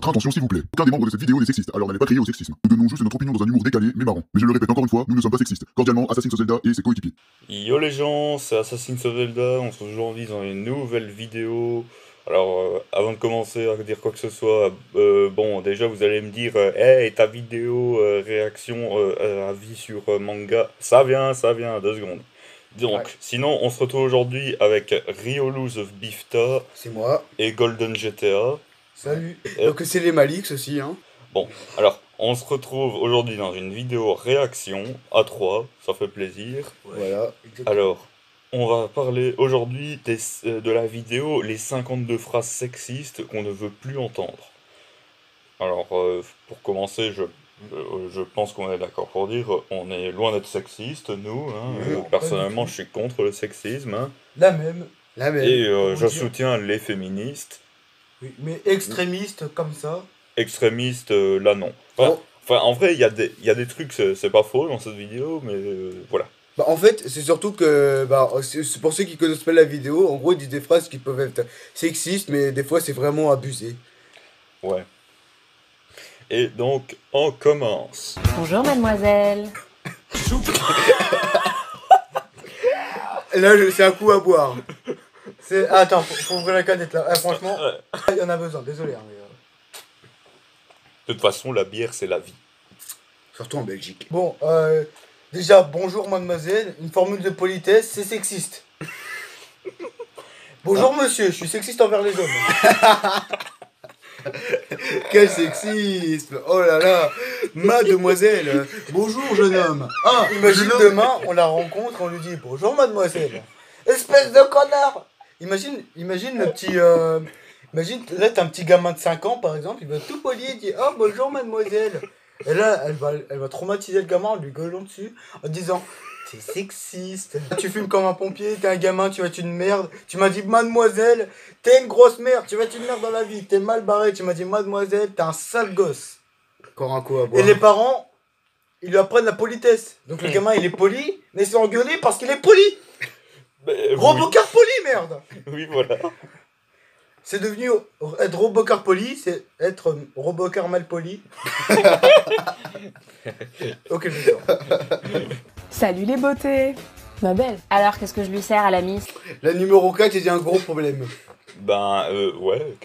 Attention s'il vous plaît, aucun des membres de cette vidéo n'est sexiste, alors n'allez pas crier au sexisme. Nous donnons juste notre opinion dans un humour décalé mais marrant. Mais je le répète encore une fois, nous ne sommes pas sexistes. Cordialement, Assassin's Zelda et ses coéquipiers. Yo les gens, c'est Assassin's Zelda, on se retrouve aujourd'hui dans une nouvelle vidéo. Alors, avant de commencer à dire quoi que ce soit, bon, déjà vous allez me dire, hey, ta vidéo réaction avis sur manga, ça vient, 2 secondes. Donc, Ouais. sinon, on se retrouve aujourd'hui avec Rioluz of Bifta C'est moi. et Golden GTA. Salut. Donc c'est les Malix aussi, hein. Bon, alors, on se retrouve aujourd'hui dans une vidéo réaction à 3, ça fait plaisir. Voilà. Alors, on va parler aujourd'hui de la vidéo les 52 phrases sexistes qu'on ne veut plus entendre. Alors, pour commencer, je pense qu'on est d'accord pour dire, on est loin d'être sexiste, nous. Hein. Non, pas Personnellement, du tout. je suis contre le sexisme. Hein. La même, La même. Et comment je dire soutiens les féministes. oui, mais extrémiste comme ça. Extrémistes, là non. Enfin, Oh. enfin, en vrai, il y a des trucs, c'est pas faux dans cette vidéo, mais voilà. Bah, en fait, c'est surtout que, bah, c'est pour ceux qui connaissent pas la vidéo, en gros, ils disent des phrases qui peuvent être sexistes, mais des fois, c'est vraiment abusé. Ouais. Et donc, on commence. Bonjour mademoiselle. Et là, c'est un coup à boire. C'est... Attends, faut ouvrir la canette là. Ah, franchement, il y en a besoin, désolé. Hein, mais, De toute façon, la bière, c'est la vie. Surtout en Belgique. Bon, déjà, bonjour mademoiselle, une formule de politesse, c'est sexiste. Bonjour monsieur, je suis sexiste envers les hommes. Quel sexisme! Oh là là! Mademoiselle! Bonjour, jeune homme! Ah! Imagine demain, on la rencontre, on lui dit bonjour mademoiselle. Espèce de connard! Imagine le petit... Imagine, là t'as un petit gamin de 5 ans par exemple, il va tout poli et dit oh bonjour mademoiselle. Et là, elle va traumatiser le gamin en lui gueulant dessus, en disant t'es sexiste, tu fumes comme un pompier, t'es un gamin, tu vas être une merde. Tu m'as dit mademoiselle, t'es une grosse merde, tu vas être une merde dans la vie, t'es mal barré, tu m'as dit mademoiselle, t'es un sale gosse. Encore un coup à Et boire. les parents, ils lui apprennent la politesse. Donc le gamin il est poli, mais il se fait engueuler parce qu'il est poli. Robocar poli, merde. Oui, voilà. C'est devenu être Robocar poli, c'est être Robocar mal poli. Ok, je sors. Salut les beautés. Ma belle. Alors qu'est-ce que je lui sers à la miss? La numéro 4, il y a un gros problème. Ben, ouais,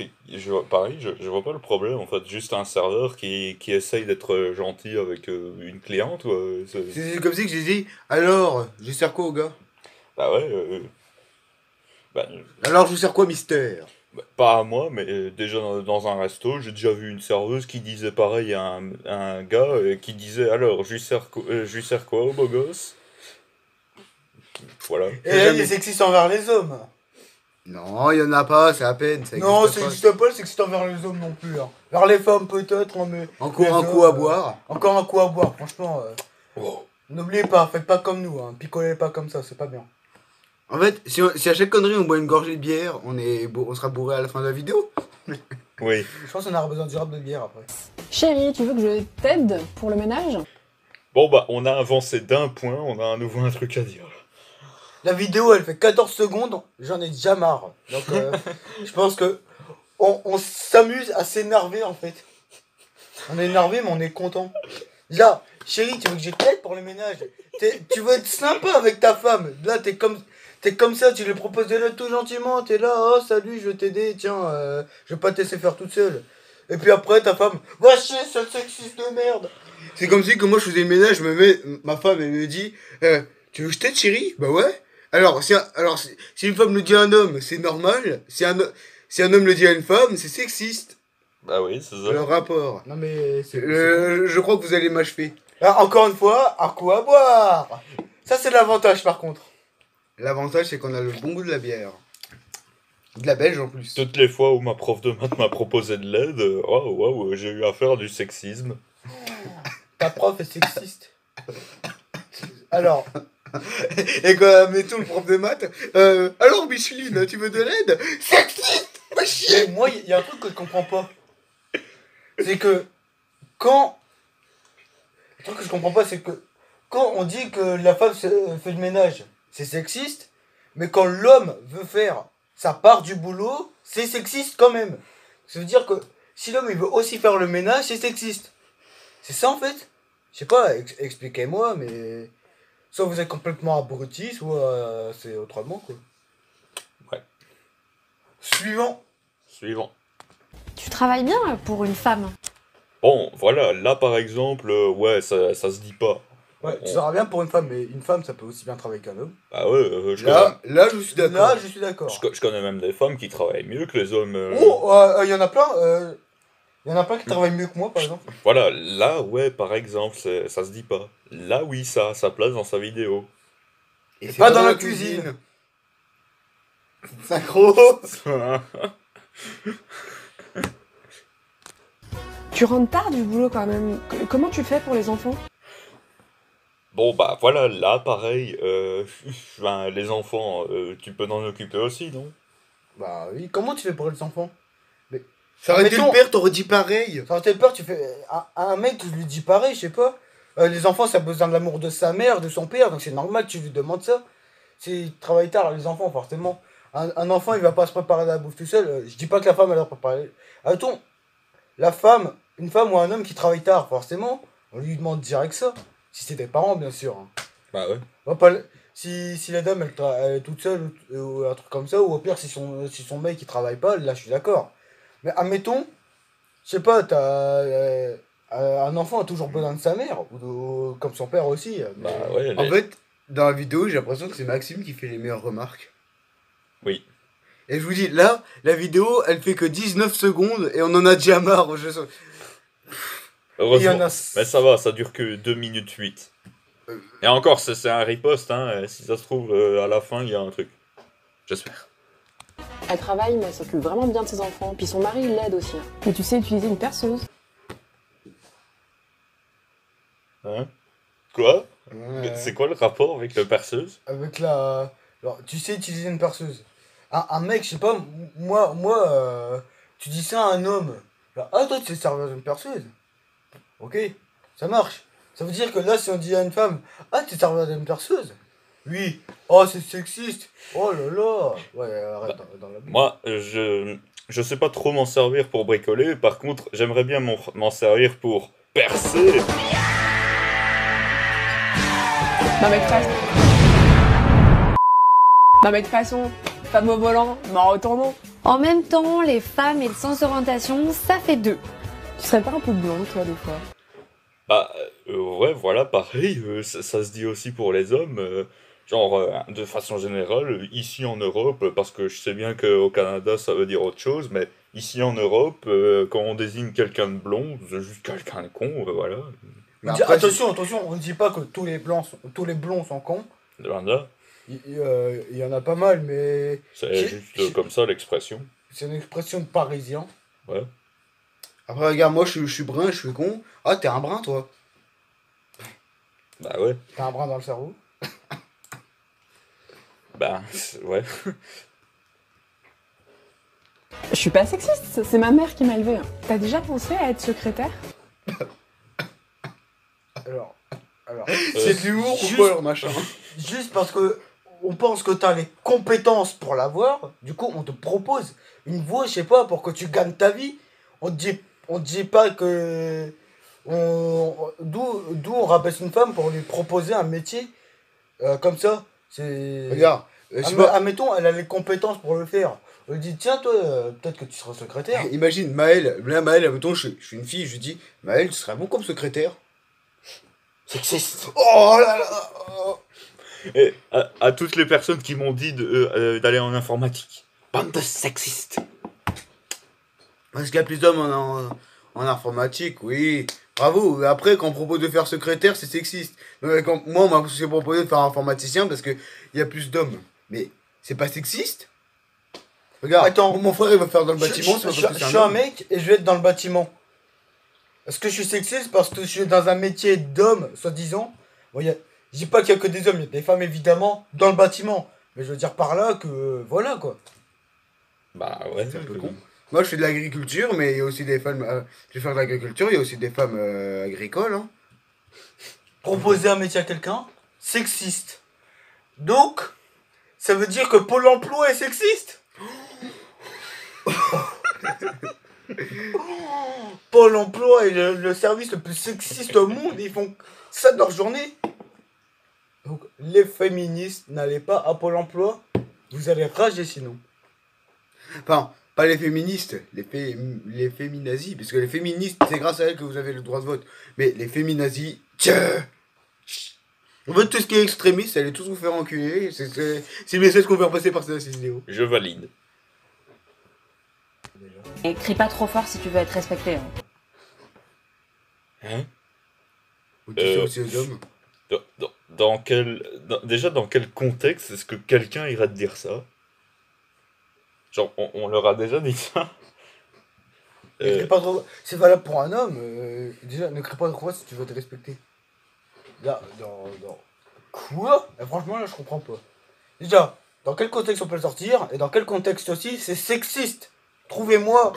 pareil, je vois pas le problème, en fait. Juste un serveur qui essaye d'être gentil avec une cliente, quoi. C'est comme ça que j'ai dit, alors, je sers quoi au gars? Bah ouais, ben, Alors, je vous sers quoi, mister? pas à moi, mais déjà dans un resto, j'ai déjà vu une serveuse qui disait pareil à un gars, qui disait, alors, je lui sers quoi au beau gosse? Voilà. Et là, il est sexiste envers les hommes. Non, il y en a pas, c'est à peine. Ça Non, existe c'est pas. juste pas le sexiste envers les hommes non plus. Hein. Vers les femmes peut-être, hein, mais... Encore les un hommes, coup à boire. Encore un coup à boire, franchement. Oh. N'oubliez pas, faites pas comme nous, hein. Picolez pas comme ça, c'est pas bien. En fait, si à chaque connerie on boit une gorgée de bière, on sera bourré à la fin de la vidéo. Oui. Je pense qu'on aura besoin d'une robe de bière après. Chérie, tu veux que je t'aide pour le ménage? Bon, bah, on a avancé d'un point, on a à nouveau un truc à dire. La vidéo elle fait 14 secondes, j'en ai déjà marre. Donc je pense que on s'amuse à s'énerver en fait. On est énervé mais on est content. Là, chérie, tu veux que je t'aide pour le ménage? Tu veux être sympa avec ta femme. Là t'es comme ça, tu lui proposes de l'aide tout gentiment, t'es là, oh salut, je vais t'aider, tiens, je vais pas te laisser faire toute seule. Et puis après ta femme, va chier, seul sexiste de merde. C'est comme si que moi je faisais le ménage, ma femme elle me dit tu veux que je t'aide chérie? Bah ouais. Alors si une femme le dit à un homme, c'est normal. Si un homme le dit à une femme, c'est sexiste. Bah oui, c'est ça. Le rapport. Non mais c'est... Je crois que vous allez m'achever. Ah, encore une fois, un coup à boire. Ça c'est l'avantage par contre. L'avantage c'est qu'on a le bon goût de la bière. De la belge en plus. Toutes les fois où ma prof de maths m'a proposé de l'aide, waouh, j'ai eu affaire à du sexisme. Ta prof est sexiste. Alors, Et quand mettons le prof de maths, alors Micheline, tu veux de l'aide? Sexiste! Va chier! mais moi il y a un truc que je comprends pas. C'est que quand... Le truc que je comprends pas c'est que quand on dit que la femme fait le ménage, c'est sexiste, mais quand l'homme veut faire sa part du boulot, c'est sexiste quand même. Ça veut dire que si l'homme il veut aussi faire le ménage, c'est sexiste. C'est ça en fait. Je sais pas, expliquez-moi, mais soit vous êtes complètement abruti, soit c'est autrement quoi. Ouais. Suivant. Suivant. Tu travailles bien pour une femme. Bon, voilà, là par exemple, ouais, ça se dit pas. Ouais, On- tu seras bien pour une femme, mais une femme ça peut aussi bien travailler qu'un homme. Bah ouais, je connais, Là, je suis d'accord. Là, je suis d'accord. je connais même des femmes qui travaillent mieux que les hommes. Oh, il y en a plein. Il y en a plein qui travaillent mieux que moi, par exemple. Voilà, là, ouais, par exemple, ça se dit pas. Là, oui, ça a sa place dans sa vidéo. Et pas dans la cuisine. Synchro. Tu rentres tard du boulot quand même. Comment tu fais pour les enfants? Bon, bah voilà, là, pareil, ben, les enfants, tu peux t'en occuper aussi, non? Bah oui, comment tu fais pour les enfants? Ça aurait été Mettons- le père, t'aurais dit pareil. Ça t'as peur, tu fais. Un mec, tu lui dis pareil, je sais pas. Les enfants, ça a besoin de l'amour de sa mère, de son père, donc c'est normal que tu lui demandes ça. S'ils travaillent tard, les enfants, forcément. Un enfant, il va pas se préparer à la bouffe tout seul. Je dis pas que la femme, elle va préparer. Attends, la femme, une femme ou un homme qui travaille tard, forcément, on lui demande direct ça. Si c'est des parents, bien sûr. Hein. Bah ouais. On va pas le- si la dame, elle est toute seule, ou un truc comme ça, ou au pire, si son mec, il travaille pas, là, je suis d'accord. Mais admettons, je sais pas, un enfant a toujours besoin de sa mère, comme son père aussi. Bah ouais, En fait, dans la vidéo, j'ai l'impression que c'est Maxime qui fait les meilleures remarques. oui. Et je vous dis, là, la vidéo, elle fait que 19 secondes et on en a déjà marre. Il y Heureusement. en a. Mais ça va, ça dure que 2 minutes 8. Et encore, c'est un riposte, hein. Si ça se trouve, à la fin, il y a un truc. J'espère. Elle travaille, mais elle s'occupe vraiment bien de ses enfants. Puis son mari, il l'aide aussi. Et tu sais utiliser une perceuse. Hein? Quoi? Ouais. C'est quoi le rapport avec la perceuse? Avec la. Alors, tu sais utiliser une perceuse. Un mec, je sais pas, tu dis ça à un homme. Genre, ah, toi, tu sais servir d'une perceuse. Ok, ça marche. Ça veut dire que là, si on dit à une femme, ah, tu sais servir d'une perceuse. Oui, oh, c'est sexiste. Oh là là. Ouais, arrête dans la Moi, je sais pas trop m'en servir pour bricoler. Par contre, j'aimerais bien m'en servir pour percer. Non mais de toute façon... Non mais de toute façon, femme au volant, mais en retournant. En même temps, les femmes et le sens d'orientation, ça fait deux. Tu serais pas un peu blonde, toi, des fois? Bah, ouais, voilà, pareil. Ça se dit aussi pour les hommes. De façon générale, ici en Europe, parce que je sais bien qu'au Canada, ça veut dire autre chose, mais ici en Europe, quand on désigne quelqu'un de blond, c'est juste quelqu'un de con, voilà. Mais Dis- après, attention, on ne dit pas que tous les blonds sont cons. Loin de là, Il y en a pas mal, mais c'est J'ai- juste comme ça l'expression. c'est une expression de parisien. Ouais. Après, regarde, moi, je suis brun, je suis con. Ah, t'es un brun, toi. Bah ouais. T'as un brin dans le cerveau. Bah, ouais. Je suis pas sexiste, c'est ma mère qui m'a élevée. T'as déjà pensé à être secrétaire? Alors, C'est de l'humour ou juste- quoi, leur machin? juste parce que on pense que t'as les compétences pour l'avoir, du coup on te propose une voie, je sais pas, pour que tu gagnes ta vie. On te dit pas que d'où on rabaisse une femme pour lui proposer un métier comme ça. C'est Regarde, je sais pas, admettons, elle a les compétences pour le faire. On lui dit tiens toi, peut-être que tu seras secrétaire. imagine, Maëlle, là, Maëlle, admettons, je suis une fille, je lui dis, Maëlle, tu serais bon comme secrétaire. Sexiste. Oh là là oh. Et à toutes les personnes qui m'ont dit d'aller en informatique. Bande de sexistes. Parce qu'il y a plus d'hommes en informatique, oui. Bravo. Après, quand on propose de faire secrétaire, c'est sexiste. Mais moi, on m'a proposé de faire informaticien parce qu'il y a plus d'hommes. Mais c'est pas sexiste? Regarde, Attends. mon frère, il va faire dans le bâtiment, c'est pas je parce que suis c'est un homme. mec et je vais être dans le bâtiment. Est-ce que je suis sexiste parce que je suis dans un métier d'homme, soi-disant? Bon, je dis pas qu'il y a que des hommes, il y a des femmes évidemment dans le bâtiment. Mais je veux dire par là que voilà quoi. Bah ouais. C'est un peu con. Moi, je fais de l'agriculture, mais il y a aussi des femmes. Je vais faire de l'agriculture, il y a aussi des femmes agricoles. Hein. Proposer un métier à quelqu'un, sexiste. Donc, ça veut dire que Pôle emploi est sexiste? Pôle emploi est le service le plus sexiste au monde. Ils font ça de leur journée. Donc, les féministes, n'allez pas à Pôle emploi. Vous allez rager sinon. Enfin, pas les féministes, les féminazis, parce que les féministes, c'est grâce à elles que vous avez le droit de vote. Mais les féminazis, tiens. En fait, tout ce qui est extrémiste, allez tous vous faire enculer. C'est le message qu'on veut faire passer par cette vidéo. Je valide. Et crie pas trop fort si tu veux être respecté. Hein. Hein? Vous dites ça aussi aux hommes. Déjà, dans quel contexte est-ce que quelqu'un irait te dire ça? Genre, on leur a déjà dit ça? Ne crie pas trop. C'est valable pour un homme. Déjà, ne crie pas trop fort si tu veux te respecter. Là, Quoi? Franchement, là, je comprends pas. Déjà, dans quel contexte on peut le sortir? Et dans quel contexte aussi c'est sexiste? Trouvez-moi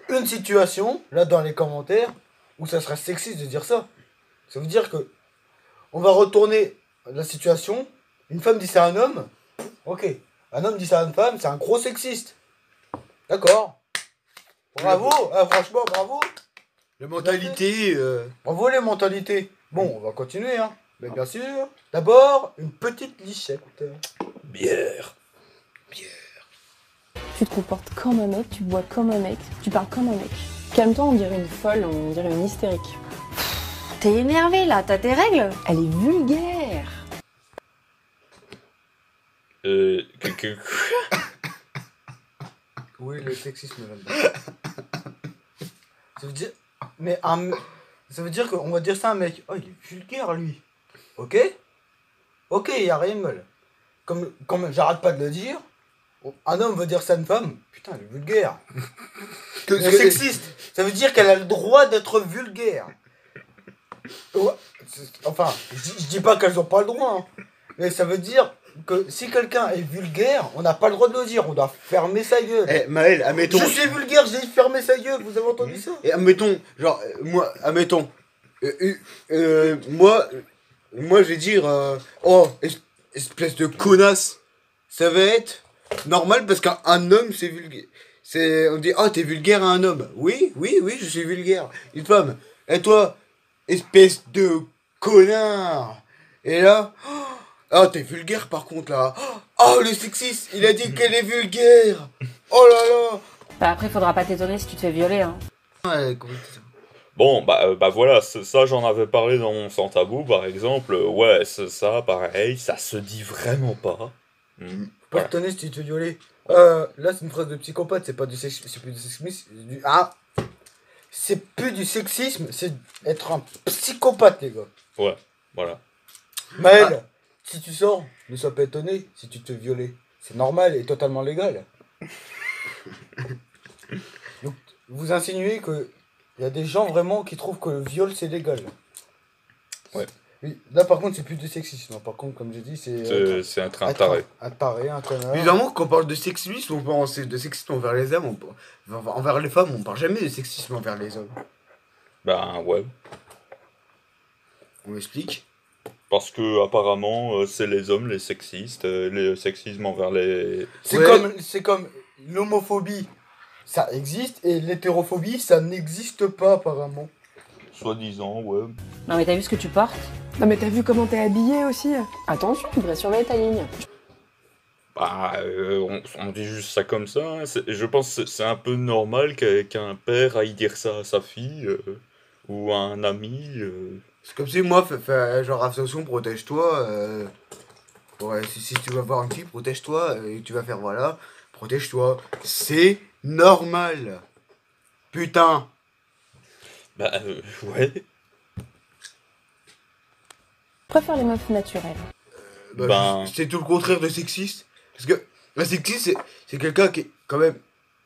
une situation, là, dans les commentaires, où ça serait sexiste de dire ça. Ça veut dire que on va retourner la situation. Une femme dit ça à un homme. Ok. Un homme dit ça à une femme, c'est un gros sexiste. D'accord. Bravo. Franchement, bravo. La mentalité. Bravo les mentalités. Bon, on va continuer, hein. Mais bien sûr. D'abord, une petite lichette. Bière. Tu te comportes comme un mec, tu bois comme un mec, tu parles comme un mec. Calme-toi, on dirait une folle, on dirait une hystérique. T'es énervé là, t'as tes règles? Elle est vulgaire. Oui, le sexisme là-dedans. Ça veut dire... Mais ça veut dire qu'on va dire ça à un mec. Oh, il est vulgaire, lui. Ok, y a rien de mal. Comme j'arrête pas de le dire, un homme veut dire ça à une femme. Putain, elle est vulgaire. Elle est sexiste. Ça veut dire qu'elle a le droit d'être vulgaire. Ouais, enfin, je dis pas qu'elles ont pas le droit. Hein. Mais ça veut dire que si quelqu'un est vulgaire, on n'a pas le droit de le dire. On doit fermer sa gueule. Eh, Maël, admettons. Je suis vulgaire, j'ai fermé sa gueule. Vous avez entendu ça? Et admettons, genre, moi, admettons. Moi, je vais dire, oh, espèce de connasse. Ça va être normal parce qu'un homme, c'est vulgaire. On dit, oh, t'es vulgaire à un homme. Oui, je suis vulgaire. Une femme, et toi, espèce de connard. Et là, oh, t'es vulgaire par contre là. Oh, le sexiste, il a dit qu'elle est vulgaire. Oh là là. Bah après, faudra pas t'étonner si tu te fais violer. Hein. Ouais, comment c'est ça? Bon, bah voilà, ça j'en avais parlé dans mon Sans Tabou, par exemple. Ouais, ça, pareil, ça se dit vraiment pas. Pas Voilà. étonné si tu te fais violer. Là, c'est une phrase de psychopathe, c'est pas du sexisme, c'est plus du sexisme. C'est plus du sexisme, c'est être un psychopathe, les gars. Ouais, voilà. Maël, si tu sors, ne sois pas étonné si tu te fais violer. C'est normal et totalement légal. Donc, vous insinuez que il y a des gens vraiment qui trouvent que le viol c'est légal. Ouais. Oui, là par contre c'est plus du sexisme. Par contre comme j'ai dit C'est un train taré. Un taré, un connard. Évidemment, quand on parle de sexisme, on pense de sexisme envers les hommes, envers les femmes, on parle jamais de sexisme envers les hommes. Ben ouais. On m'explique. Parce que apparemment c'est les hommes les sexistes, le sexisme envers les... C'est comme l'homophobie, ça existe, et l'hétérophobie, ça n'existe pas apparemment. Soi-disant, ouais. Non mais t'as vu ce que tu portes? Non mais t'as vu comment t'es habillée aussi? Attention, tu devrais surveiller ta ligne. Bah, on dit juste ça comme ça. Hein. Je pense que c'est un peu normal qu'un père aille dire ça à sa fille ou à un ami. C'est comme si moi, genre attention, protège-toi. Si tu vas voir une fille, protège-toi. Et tu vas faire voilà, protège-toi. C'est normal. Putain. Bah, ouais. Je préfère les meufs naturelles. C'est tout le contraire de sexiste. Parce que un sexiste, c'est quelqu'un qui, quand même,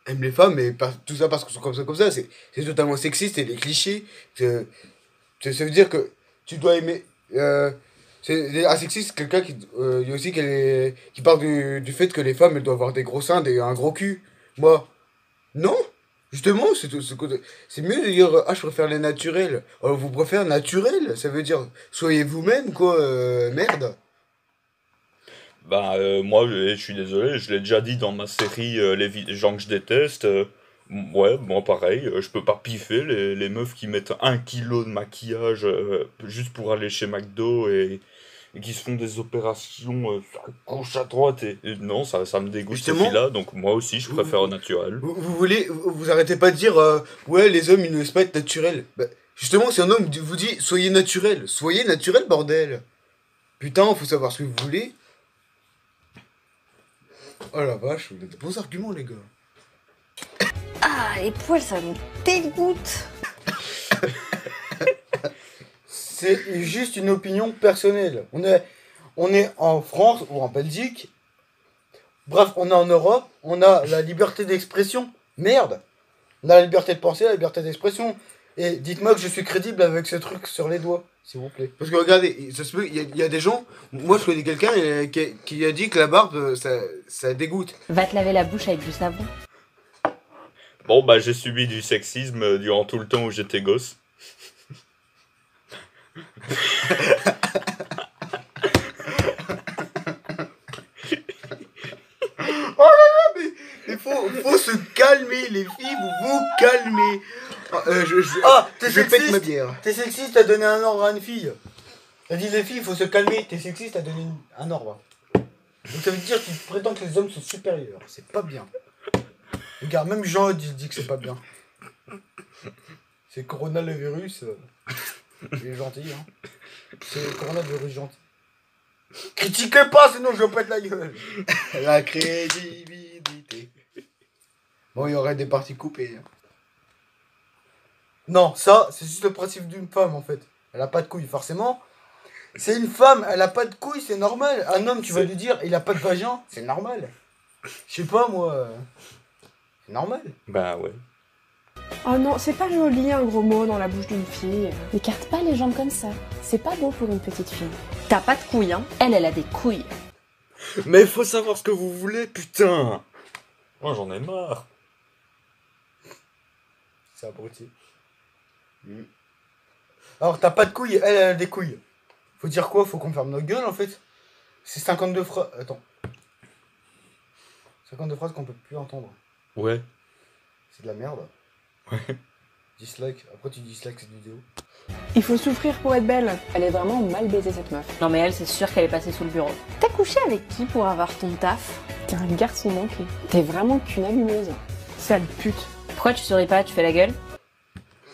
aime les femmes, mais pas tout ça parce qu'ils sont comme ça. C'est totalement sexiste et des clichés. Ça veut dire que tu dois aimer. C'est un sexiste, quelqu'un qui. Il y a aussi qui parle du fait que les femmes, elles doivent avoir des gros seins, un gros cul. Moi, non! Justement, c'est mieux de dire je préfère les naturels. Alors, vous préférez naturel, ça veut dire soyez vous-même, quoi, merde. Bah, moi, je suis désolé, je l'ai déjà dit dans ma série Les gens que je déteste. Ouais, moi pareil, je peux pas piffer les meufs qui mettent 1 kilo de maquillage juste pour aller chez McDo et qui se font des opérations à gauche à droite et non, ça me dégoûte ces Justement, filles-là, donc moi aussi je vous, préfère au naturel. vous arrêtez pas de dire ouais, les hommes ils ne laissent pas être naturels. Bah, justement, si un homme vous dit soyez naturel, bordel. Putain, faut savoir ce que vous voulez. Oh la vache, vous avez de bons arguments, les gars. Ah, les poils, ça me dégoûte. C'est juste une opinion personnelle. On est en France ou en Belgique. Bref, on est en Europe. On a la liberté d'expression. Merde. On a la liberté de penser, la liberté d'expression. Et dites-moi que je suis crédible avec ce truc sur les doigts, s'il vous plaît. Parce que regardez, ça se peut, il y a des gens. Moi, je connais quelqu'un qui a dit que la barbe, ça dégoûte. Va te laver la bouche avec du savon. Bon bah j'ai subi du sexisme durant tout le temps où j'étais gosse. Il faut se calmer, les filles, vous calmez. T'es je pète sexiste. ma bière. T'es sexiste, t'as donné un ordre à une fille. T'as dit les filles, il faut se calmer. T'es sexiste, t'as donné un ordre. Donc ça veut dire que tu prétends que les hommes sont supérieurs. C'est pas bien. Regarde, même Jean dit que c'est pas bien. C'est coronavirus. Il est gentil, hein. C'est coronavirus gentil. Critiquez pas, sinon je pète la gueule. La crédibilité. Bon, il y aurait des parties coupées. Hein. Non, ça, c'est juste le principe d'une femme, en fait. Elle a pas de couilles, forcément. C'est une femme, elle a pas de couilles, c'est normal. Un homme, tu vas lui dire, il a pas de vagin, c'est normal. Je sais pas, moi. C'est normal. Bah ouais. Oh non, c'est pas joli un gros mot dans la bouche d'une fille. N'écarte pas les jambes comme ça. C'est pas beau pour une petite fille. T'as pas de couilles, hein. Elle a des couilles. Mais faut savoir ce que vous voulez, putain. Moi j'en ai marre. C'est abruti. Alors, t'as pas de couilles, elle a des couilles. Faut dire quoi? Faut qu'on ferme notre gueule, en fait. C'est 52 phrases. Attends. 52 phrases qu'on peut plus entendre. Ouais. C'est de la merde. Ouais. Dislike. Après, tu dislikes cette vidéo. Il faut souffrir pour être belle. Elle est vraiment mal baisée, cette meuf. Non mais elle, c'est sûr qu'elle est passée sous le bureau. T'as couché avec qui pour avoir ton taf? T'es un garçon manqué. T'es vraiment qu'une allumeuse. Sale pute. Pourquoi tu souris pas? Tu fais la gueule?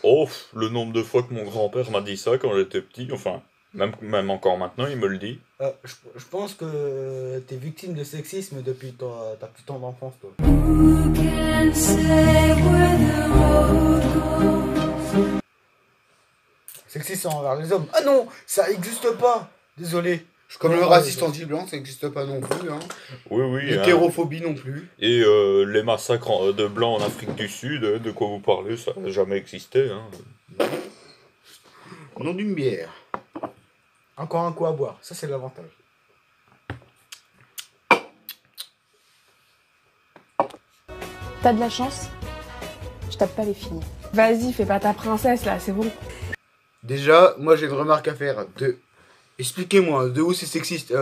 Oh, le nombre de fois que mon grand-père m'a dit ça quand j'étais petit, enfin, même encore maintenant, il me le dit. Je pense que t'es victime de sexisme depuis ta plus tendre enfance, toi. Sexisme envers les hommes. Ah non, ça existe pas. Désolé. Comme le Ouais, racisme anti-blanc, ça n'existe pas non plus. Hein. Oui. L'hétérophobie non plus. Et les massacres de blancs en Afrique du Sud, de quoi vous parlez, ça n'a jamais existé. Hein. Au nom d'une bière. Encore un coup à boire. Ça, c'est l'avantage. T'as de la chance? Je tape pas les filles. Vas-y, fais pas ta princesse là, c'est bon. Déjà, moi j'ai une remarque à faire. Expliquez-moi, de où c'est sexiste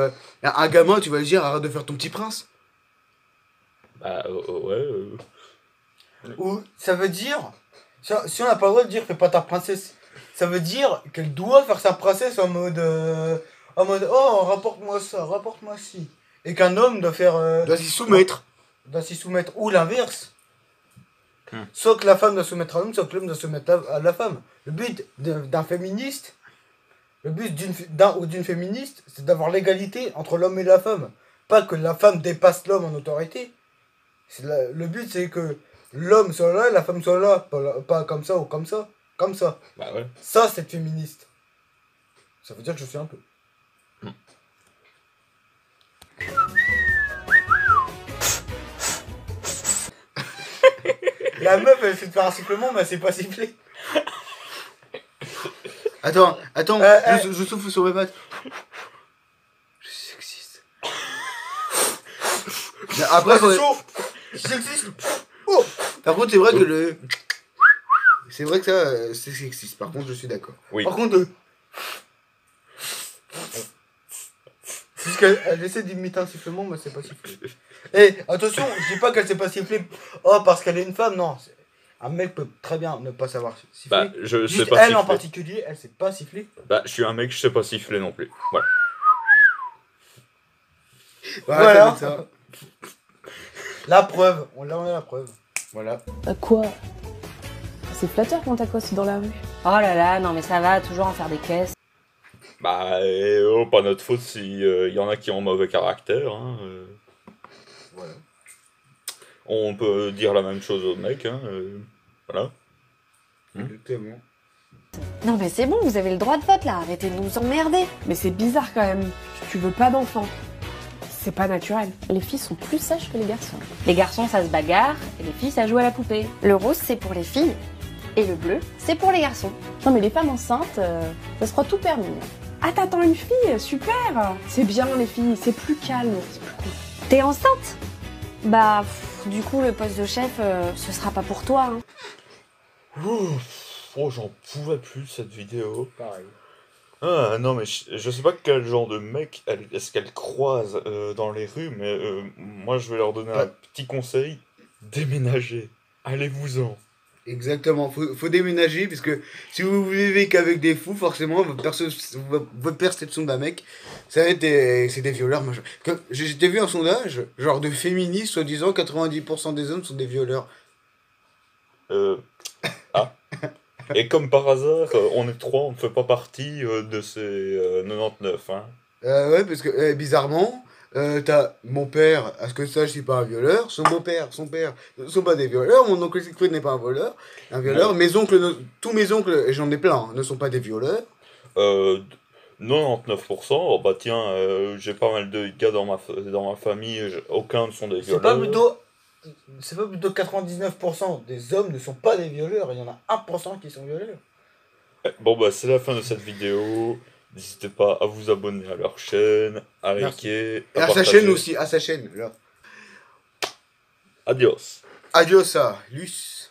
un gamin, tu vas lui dire arrête de faire ton petit prince. Bah ouais. Ou ça veut dire, si on n'a pas le droit de dire fais pas ta princesse, ça veut dire qu'elle doit faire sa princesse en mode oh rapporte-moi ça, rapporte-moi ci. Et qu'un homme doit faire Doit s'y soumettre. doit s'y soumettre, ou l'inverse. Soit que la femme doit se soumettre à l'homme, soit que l'homme doit se soumettre à la femme. Le but d'un féministe, le but d'un ou d'une féministe, c'est d'avoir l'égalité entre l'homme et la femme. Pas que la femme dépasse l'homme en autorité. Le but, c'est que l'homme soit là et la femme soit là. Pas comme ça ou comme ça. Comme ça. Bah ouais. Ça, c'est féministe. Ça veut dire que je suis un peu. La meuf, elle essaie de faire un sifflement, mais elle s'est pas sifflée. Attends, je souffle sur mes pattes. Je suis sexiste. Mais après, C'est chaud. Sexiste. Oh. par contre, c'est vrai que c'est vrai que ça, c'est sexiste. Par contre, je suis d'accord. Oui. Par contre, c'est juste qu'elle essaie d'imiter un sifflement, mais c'est pas sifflé. Et attention, je dis pas qu'elle s'est pas sifflée. Oh, parce qu'elle est une femme, non. Un mec peut très bien ne pas savoir siffler. Bah, je sais Juste pas elle siffler. en particulier, elle sait pas siffler. Bah, je suis un mec, je sais pas siffler non plus. Voilà. Voilà. ça va être ça. La preuve, on a la preuve. Voilà. Quoi? C'est flatteur quand t'accostes dans la rue. Oh là là, non mais ça va, toujours en faire des caisses. Bah, pas notre faute si y en a qui ont mauvais caractère. Hein, Voilà. On peut dire la même chose aux mecs. Hein, voilà. Exactement. Non mais c'est bon, vous avez le droit de vote là, arrêtez de nous emmerder. Mais c'est bizarre quand même. Tu veux pas d'enfant. C'est pas naturel. Les filles sont plus sages que les garçons. Les garçons ça se bagarre, et les filles ça joue à la poupée. Le rose c'est pour les filles, et le bleu c'est pour les garçons. Non mais les femmes enceintes, ça se croit tout permis. Ah t'attends une fille, super. C'est bien les filles, c'est plus calme, c'est plus cool. T'es enceinte? Bah, du coup le poste de chef, ce sera pas pour toi. Hein. Oh, j'en pouvais plus de cette vidéo. Pareil. Ah non, mais je sais pas quel genre de mec est-ce qu'elle croise dans les rues, mais moi je vais leur donner un petit conseil. Déménagez. Allez-vous-en. Exactement, faut déménager, parce que si vous vivez qu'avec des fous, forcément, votre perception d'un mec, ça va être c'est des violeurs. Machin. J'ai vu un sondage, genre de féministes, soi-disant 90% des hommes sont des violeurs. Ah. Et comme par hasard, on est trois, on ne fait pas partie de ces 99. Hein. Ouais, parce que bizarrement, t'as mon père, à ce que ça, je suis pas un violeur, son beau-père, son père ne sont pas des violeurs, mon oncle Siegfried n'est pas un violeur, Ouais. mes oncles, tous mes oncles, et j'en ai plein, hein, ne sont pas des violeurs. 99%, oh bah tiens, j'ai pas mal de gars dans ma famille, aucun ne sont des C'est pas violeurs. plutôt 99% des hommes ne sont pas des violeurs, il y en a 1% qui sont violeurs. Bon bah c'est la fin de cette vidéo. N'hésitez pas à vous abonner à leur chaîne, à liker, Et à sa partager. chaîne aussi, à sa chaîne, là. Adios. Adios à Luce.